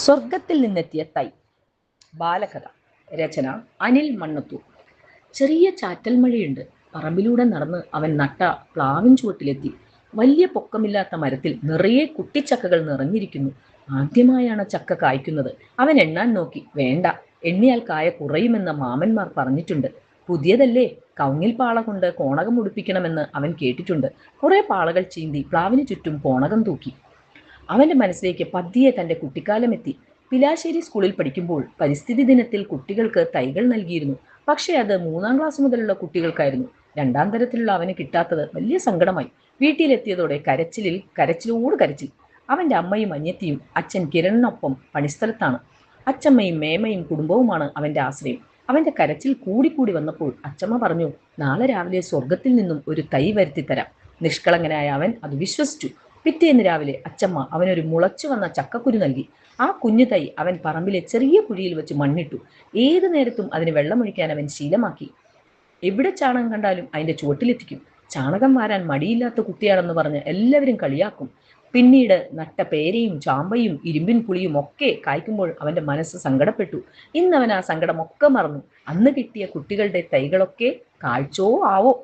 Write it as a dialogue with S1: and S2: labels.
S1: സ്വർഗത്തിൽ നിന്നെത്തിയ തൈ. ബാലകഥ. രചന അനിൽ മണ്ണത്തൂർ. ചെറിയ ചാറ്റൽ മഴയുണ്ട്. പറമ്പിലൂടെ നടന്ന് അവൻ നട്ട പ്ലാവിൻ ചുവട്ടിലെത്തി. വലിയ പൊക്കമില്ലാത്ത മരത്തിൽ നിറയെ കുട്ടിച്ചക്കകൾ നിറഞ്ഞിരിക്കുന്നു. ആദ്യമായാണ് ചക്ക കായ്ക്കുന്നത്. അവൻ എണ്ണാൻ നോക്കി. വേണ്ട, എണ്ണിയാൽ കായ കുറയുമെന്ന് മാമന്മാർ പറഞ്ഞിട്ടുണ്ട്. പുതിയതല്ലേ, കവുങ്ങിൽ പാള കൊണ്ട് കോണകം ഉടുപ്പിക്കണമെന്ന് അവൻ കേട്ടിട്ടുണ്ട്. കുറെ പാളകൾ ചീന്തി പ്ലാവിന് ചുറ്റും കോണകം തൂക്കി. അവന്റെ മനസ്സിലേക്ക് പതിയെ തന്റെ കുട്ടിക്കാലം എത്തി. പിലാശ്ശേരി സ്കൂളിൽ പഠിക്കുമ്പോൾ പരിസ്ഥിതി ദിനത്തിൽ കുട്ടികൾക്ക് തൈകൾ നൽകിയിരുന്നു. പക്ഷേ അത് 3ാം ക്ലാസ് മുതലുള്ള കുട്ടികൾക്കായിരുന്നു. 2ാം തരത്തിലുള്ള അവന് കിട്ടാത്തത് വലിയ സങ്കടമായി. വീട്ടിലെത്തിയതോടെ കരച്ചിലോട് കരച്ചിൽ. അവന്റെ അമ്മയും അനിയത്തിയും അച്ഛൻ കിരണിനൊപ്പം പണിസ്ഥലത്താണ്. അച്ചമ്മയും മേമയും കുടുംബവുമാണ് അവന്റെ ആശ്രയം. അവന്റെ കരച്ചിൽ കൂടിക്കൂടി വന്നപ്പോൾ അച്ചമ്മ പറഞ്ഞു, നാളെ രാവിലെ സ്വർഗത്തിൽ നിന്നും ഒരു തൈ വരുത്തിത്തരാം. നിഷ്കളങ്കനായ അവൻ അത് വിശ്വസിച്ചു. പിറ്റേന്ന് രാവിലെ അച്ചമ്മ അവനൊരു മുളച്ചു വന്ന ചക്കക്കുരു നൽകി. ആ കുഞ്ഞു തൈ അവൻ പറമ്പിലെ ചെറിയ കുഴിയിൽ വെച്ച് മണ്ണിട്ടു. ഏതു നേരത്തും അതിന് വെള്ളമൊഴിക്കാൻ അവൻ ശീലമാക്കി. എവിടെ ചാണകം കണ്ടാലും അതിന്റെ ചുവട്ടിലെത്തിക്കും. ചാണകം വാരാൻ മടിയില്ലാത്ത കുട്ടിയാണെന്ന് പറഞ്ഞ് എല്ലാവരും കളിയാക്കും. പിന്നീട് നട്ട പേരയും ചാമ്പയും ഇരുമ്പിൻ പുളിയും ഒക്കെ കായ്ക്കുമ്പോൾ അവന്റെ മനസ്സ് സങ്കടപ്പെട്ടു. ഇന്നവൻ ആ സങ്കടമൊക്കെ മറന്നു. അന്ന് കിട്ടിയ കുട്ടികളുടെ തൈകളൊക്കെ കായ്ച്ചോ ആവോ.